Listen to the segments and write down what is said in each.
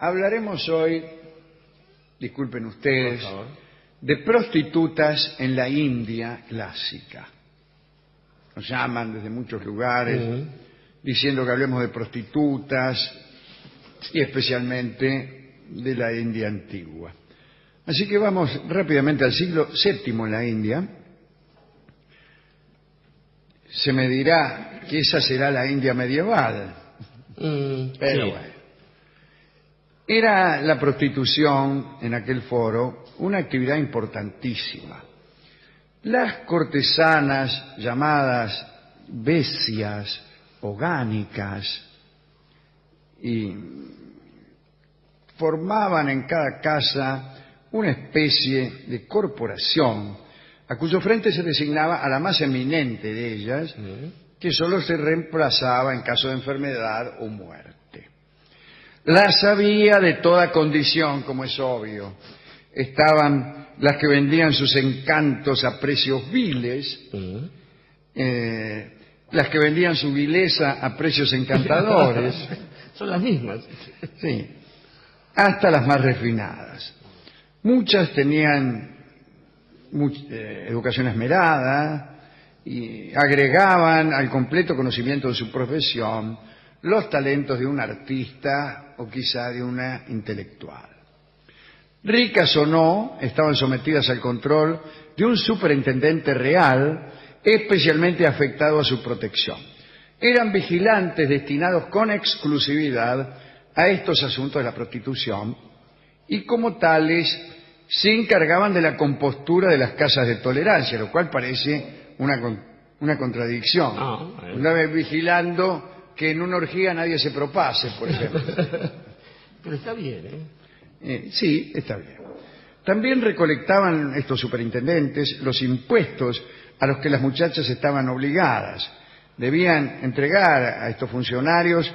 Hablaremos hoy, disculpen ustedes, Por favor, de prostitutas en la India clásica. Nos llaman desde muchos lugares diciendo que hablemos de prostitutas y especialmente de la India antigua. Así que vamos rápidamente al siglo VII en la India. Se me dirá que esa será la India medieval, pero sí. bueno. Era la prostitución en aquel foro una actividad importantísima. Las cortesanas llamadas vesias o gánicas y formaban en cada casa una especie de corporación a cuyo frente se designaba a la más eminente de ellas, que solo se reemplazaba en caso de enfermedad o muerte. Las había de toda condición, como es obvio. Estaban las que vendían sus encantos a precios viles, las que vendían su vileza a precios encantadores. Son las mismas. Sí, hasta las más refinadas. Muchas tenían educación esmerada y agregaban al completo conocimiento de su profesión los talentos de un artista o quizá de una intelectual. Ricas o no, estaban sometidas al control de un superintendente real especialmente afectado a su protección. Eran vigilantes destinados con exclusividad a estos asuntos de la prostitución y como tales se encargaban de la compostura de las casas de tolerancia, lo cual parece una contradicción. Una vez vigilando que en una orgía nadie se propase, por ejemplo. Pero está bien, Sí, está bien. También recolectaban estos superintendentes los impuestos a los que las muchachas estaban obligadas. Debían entregar a estos funcionarios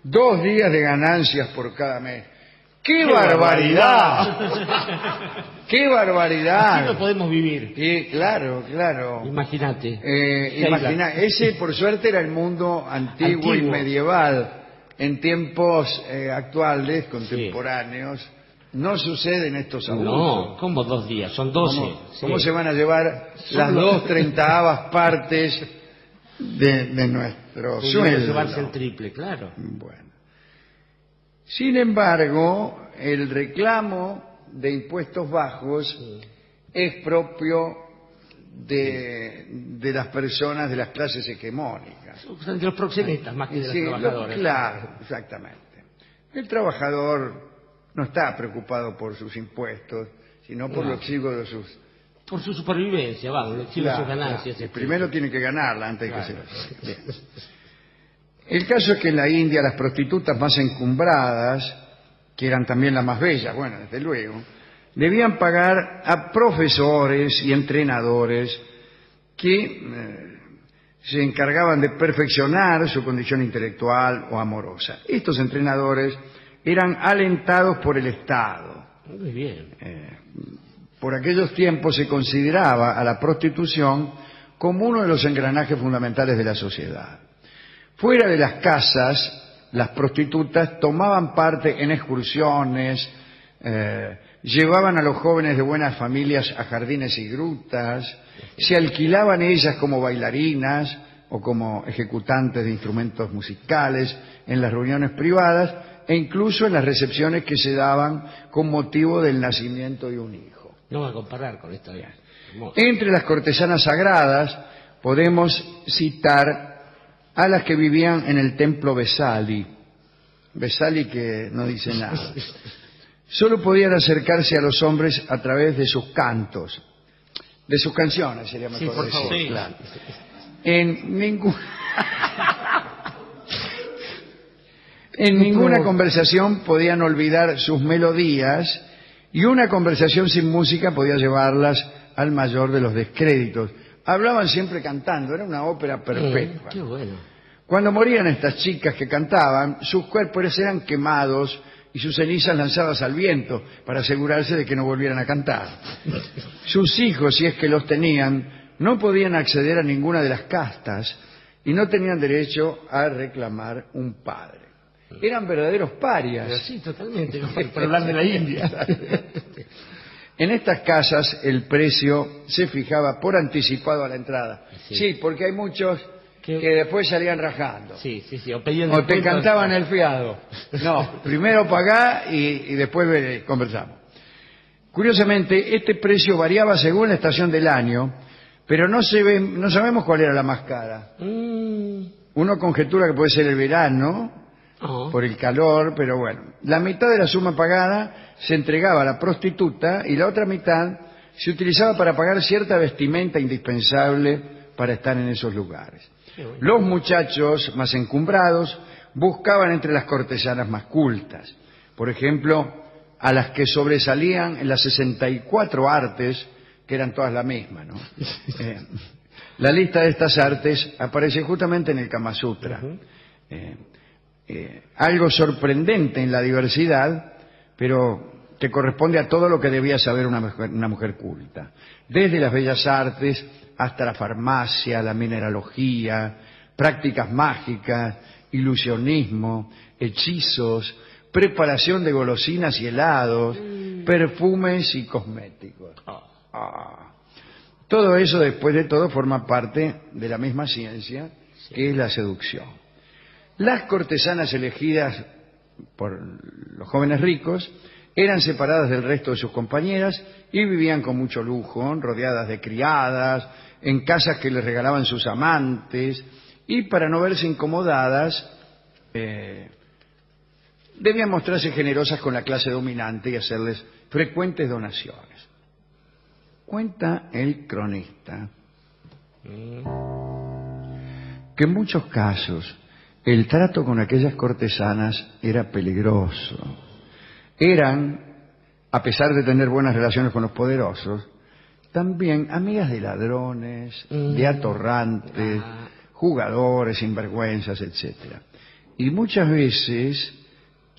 2 días de ganancias por cada mes. ¡Qué barbaridad! ¡Qué barbaridad! Así no podemos vivir. Sí, claro. Imagínate. Ese, por suerte, era el mundo antiguo y medieval. En tiempos actuales, contemporáneos, no suceden estos abusos. No, ¿cómo 2 días? Son 12. ¿Cómo se van a llevar las 2/30 partes de nuestro sueldo? Llevarse el triple, claro. Bueno. Sin embargo, el reclamo de impuestos bajos es propio de las personas de las clases hegemónicas. De los proxenetas más que de los trabajadores. Claro, exactamente. El trabajador no está preocupado por sus impuestos, sino por lo exiguo de sus... Por su supervivencia, lo exhibe sus ganancias. Primero tiene que ganarla antes de que se lo... Bien. El caso es que en la India las prostitutas más encumbradas, que eran también las más bellas, bueno, desde luego, debían pagar a profesores y entrenadores que se encargaban de perfeccionar su condición intelectual o amorosa. Estos entrenadores eran alentados por el Estado. Muy bien. Por aquellos tiempos se consideraba a la prostitución como uno de los engranajes fundamentales de la sociedad. Fuera de las casas, las prostitutas tomaban parte en excursiones, llevaban a los jóvenes de buenas familias a jardines y grutas, se alquilaban ellas como bailarinas o como ejecutantes de instrumentos musicales en las reuniones privadas e incluso en las recepciones que se daban con motivo del nacimiento de un hijo. No va a comparar con esta. Entre las cortesanas sagradas podemos citar a las que vivían en el templo Vesali. Vesali que no dice nada. Solo podían acercarse a los hombres a través de sus cantos, de sus canciones, sería mejor por decir. favor. Sí. Claro. En ninguna conversación podían olvidar sus melodías y una conversación sin música podía llevarlas al mayor de los descréditos. Hablaban siempre cantando, era una ópera perpetua. Qué bueno. Cuando morían estas chicas que cantaban, sus cuerpos eran quemados y sus cenizas lanzadas al viento para asegurarse de que no volvieran a cantar. Sus hijos, si es que los tenían, no podían acceder a ninguna de las castas y no tenían derecho a reclamar un padre. Eran verdaderos parias. Sí, totalmente, para hablar de la India. En estas casas el precio se fijaba por anticipado a la entrada. Sí, porque hay muchos que después salían rajando. Sí, o te cantaban el fiado. No, primero pagá y después conversamos. Curiosamente, este precio variaba según la estación del año, pero no sabemos cuál era la más cara. Uno conjetura que puede ser el verano, por el calor, pero bueno. La mitad de la suma pagada se entregaba a la prostituta y la otra mitad se utilizaba para pagar cierta vestimenta indispensable para estar en esos lugares. Los muchachos más encumbrados buscaban entre las cortesanas más cultas. Por ejemplo, a las que sobresalían en las 64 artes, que eran todas la misma, ¿no? La lista de estas artes aparece justamente en el Kama Sutra. Algo sorprendente en la diversidad, pero que corresponde a todo lo que debía saber una mujer culta. Desde las bellas artes hasta la farmacia, la mineralogía, prácticas mágicas, ilusionismo, hechizos, preparación de golosinas y helados, perfumes y cosméticos. Todo eso, después de todo, forma parte de la misma ciencia, que es la seducción. Las cortesanas elegidas por los jóvenes ricos eran separadas del resto de sus compañeras y vivían con mucho lujo, rodeadas de criadas, en casas que les regalaban sus amantes, y para no verse incomodadas, debían mostrarse generosas con la clase dominante y hacerles frecuentes donaciones. Cuenta el cronista que en muchos casos el trato con aquellas cortesanas era peligroso. Eran, a pesar de tener buenas relaciones con los poderosos, también amigas de ladrones, de atorrantes, jugadores, sinvergüenzas, etc. Y muchas veces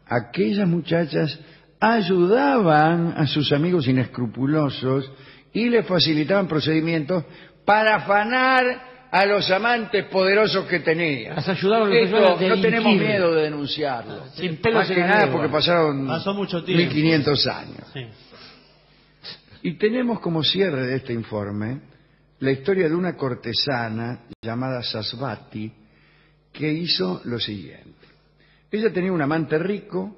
aquellas muchachas ayudaban a sus amigos inescrupulosos y les facilitaban procedimientos para afanar a los amantes poderosos que tenían. Esto no tenemos miedo de denunciarlo. Más que nada porque pasó mucho tiempo. 1500 años. Sí. Y tenemos como cierre de este informe la historia de una cortesana llamada Sasvati que hizo lo siguiente. Ella tenía un amante rico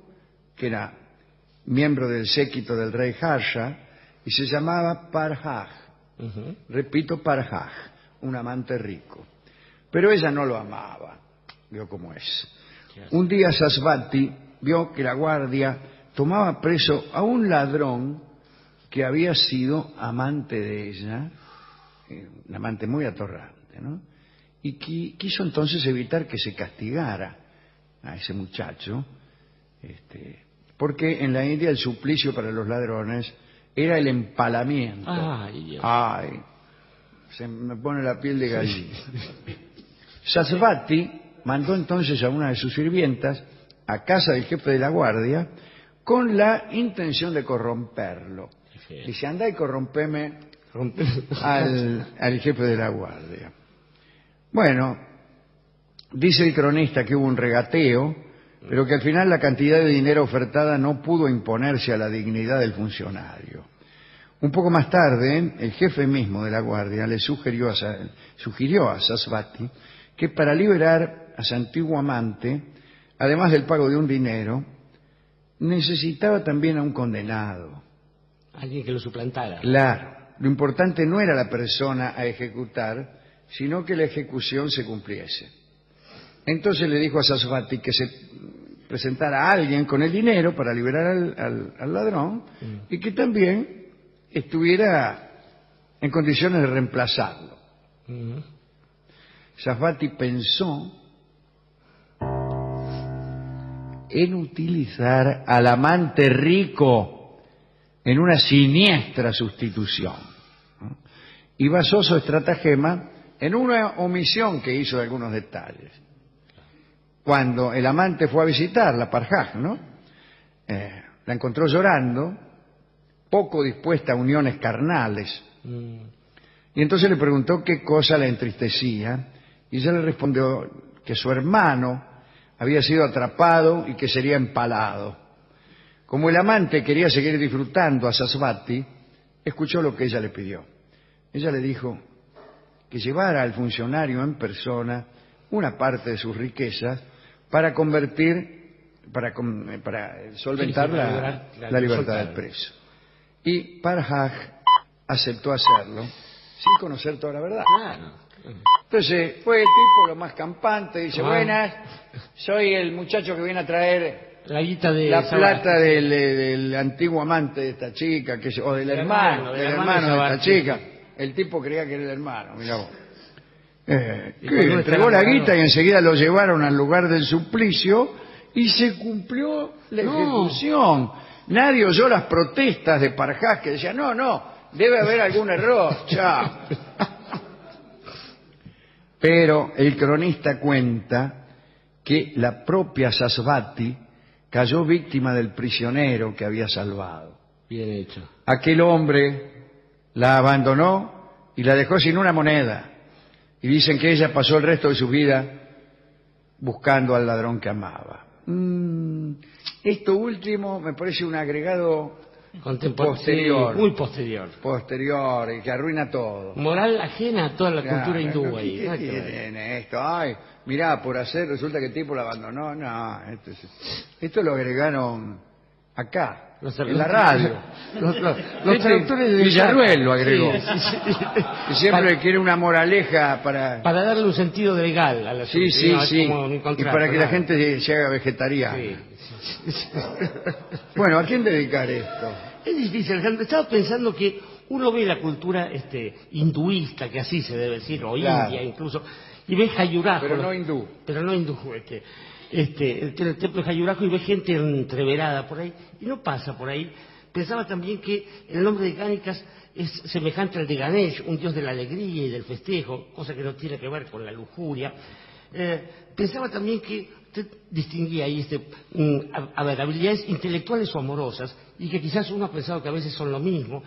que era miembro del séquito del rey Harsha y se llamaba Parhaj. Repito, Parhaj, un amante rico. Pero ella no lo amaba, vio cómo es. Un día Sasvati vio que la guardia tomaba preso a un ladrón que había sido amante de ella, un amante muy atorrante, ¿no? Y quiso entonces evitar que se castigara a ese muchacho, porque en la India el suplicio para los ladrones era el empalamiento. Ay, se me pone la piel de gallina. Sasvati mandó entonces a una de sus sirvientas a casa del jefe de la guardia con la intención de corromperlo. Dice, andá y corrompeme al jefe de la guardia. Bueno, dice el cronista que hubo un regateo, pero que al final la cantidad de dinero ofertada no pudo imponerse a la dignidad del funcionario. Un poco más tarde, el jefe mismo de la guardia le sugirió a Sasvati que para liberar a su antiguo amante, además del pago de un dinero, necesitaba también a un condenado. Alguien que lo suplantara. Claro. Lo importante no era la persona a ejecutar, sino que la ejecución se cumpliese. Entonces le dijo a Sasvati que se presentara a alguien con el dinero para liberar al ladrón y que también estuviera en condiciones de reemplazarlo. Sasvati pensó en utilizar al amante rico en una siniestra sustitución, ¿no? Y basó su estratagema en una omisión que hizo de algunos detalles. Cuando el amante fue a visitarla, Parhaj, ¿no? La encontró llorando, poco dispuesta a uniones carnales. Y entonces le preguntó qué cosa la entristecía, y ella le respondió que su hermano había sido atrapado y que sería empalado. Como el amante quería seguir disfrutando a Sasvati, escuchó lo que ella le pidió. Ella le dijo que llevara al funcionario en persona una parte de sus riquezas para solventar la libertad del preso. Y Farhaj aceptó hacerlo sin conocer toda la verdad. Claro. Entonces fue el tipo lo más campante, dice, Ah. buenas, soy el muchacho que viene a traer La guita de la Sasvati. plata del antiguo amante de esta chica, o del hermano de esta Sasvati. chica. El tipo creía que era el hermano, mirá vos. Y Que cuando entregó está la enamorado- guita y enseguida lo llevaron al lugar del suplicio y se cumplió la No. ejecución. Nadie oyó las protestas de Farhaj que decían, no, debe haber algún error, chao. Pero el cronista cuenta que la propia Sasvati cayó víctima del prisionero que había salvado. Bien hecho. Aquel hombre la abandonó y la dejó sin una moneda. Y dicen que ella pasó el resto de su vida buscando al ladrón que amaba. Esto último me parece un agregado posterior. Sí, muy posterior. posterior y que arruina todo. Moral ajena a toda la cultura hindú ¿Qué ahí. Nada que ver. tiene esto? Ay, mirá, por hacer resulta que el tipo la abandonó. No, esto lo agregaron acá, en la radio. Los traductores de Villarruel lo agregó. Sí. Que siempre quiere una moraleja para... Para darle un sentido legal a la Sí, es como un y contrato, para que la ¿no? gente se haga vegetariana. Sí. Bueno, ¿a quién dedicar esto? Es difícil, Alejandro. Estaba pensando que uno ve la cultura hinduista, que así se debe decir, o Claro. india incluso, y ve Jayurajo. Pero no hindú. Pero no hindú, el templo de Jayurajo, y ve gente entreverada por ahí, y no pasa por ahí. Pensaba también que el nombre de Gánicas es semejante al de Ganesh, un dios de la alegría y del festejo, cosa que no tiene que ver con la lujuria. Pensaba también que usted distinguía ahí habilidades intelectuales o amorosas, y que quizás uno ha pensado que a veces son lo mismo.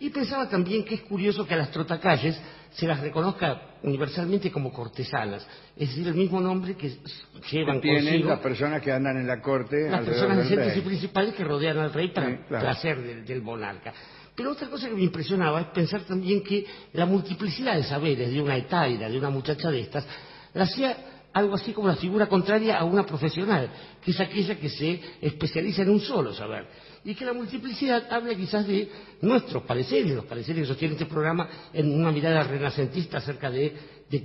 Y pensaba también que es curioso que a las trotacalles se las reconozca universalmente como cortesanas, es decir, el mismo nombre que llevan Tienen consigo las personas que andan en la corte las alrededor personas del decentes y rey. principales que rodean al rey para Sí, claro. placer del monarca. Pero otra cosa que me impresionaba es pensar también que la multiplicidad de saberes de una hetaira, de una muchacha de estas, la hacía algo así como la figura contraria a una profesional, que es aquella que se especializa en un solo saber. Y que la multiplicidad habla quizás de nuestros pareceres, los pareceres que sostiene este programa en una mirada renacentista acerca de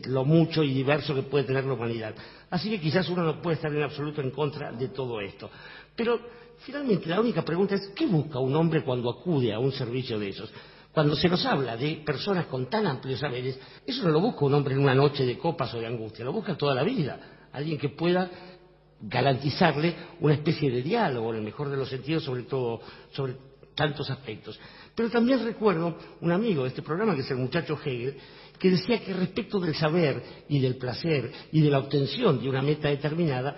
lo mucho y diverso que puede tener la humanidad. Así que quizás uno no puede estar en absoluto en contra de todo esto. Pero finalmente la única pregunta es, ¿qué busca un hombre cuando acude a un servicio de esos? Cuando se nos habla de personas con tan amplios saberes, eso no lo busca un hombre en una noche de copas o de angustia, lo busca toda la vida. Alguien que pueda garantizarle una especie de diálogo, en el mejor de los sentidos, sobre tantos aspectos. Pero también recuerdo un amigo de este programa, que es el muchacho Hegel, que decía que respecto del saber y del placer y de la obtención de una meta determinada,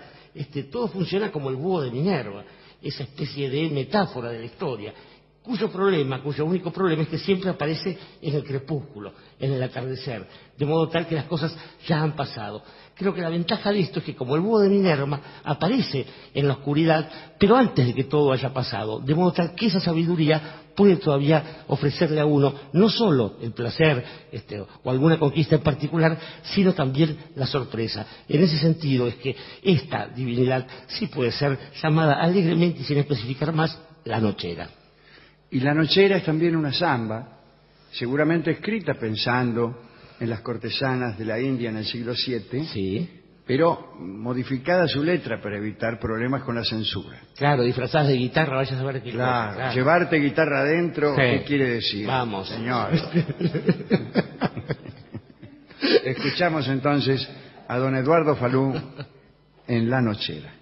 todo funciona como el búho de Minerva, esa especie de metáfora de la historia, cuyo único problema es que siempre aparece en el crepúsculo, en el atardecer, de modo tal que las cosas ya han pasado. Creo que la ventaja de esto es que como el búho de Minerva aparece en la oscuridad, pero antes de que todo haya pasado, de modo tal que esa sabiduría puede todavía ofrecerle a uno no solo el placer o alguna conquista en particular, sino también la sorpresa. En ese sentido es que esta divinidad sí puede ser llamada alegremente y sin especificar más, la nochera. Y la nochera es también una samba, seguramente escrita pensando en las cortesanas de la India en el siglo VII, Sí. pero modificada su letra para evitar problemas con la censura. Claro, disfrazadas de guitarra, vayas a ver qué Claro, cosa, llevarte guitarra adentro, Sí. ¿qué quiere decir? Vamos. Señor. Escuchamos entonces a don Eduardo Falú en La Nochera.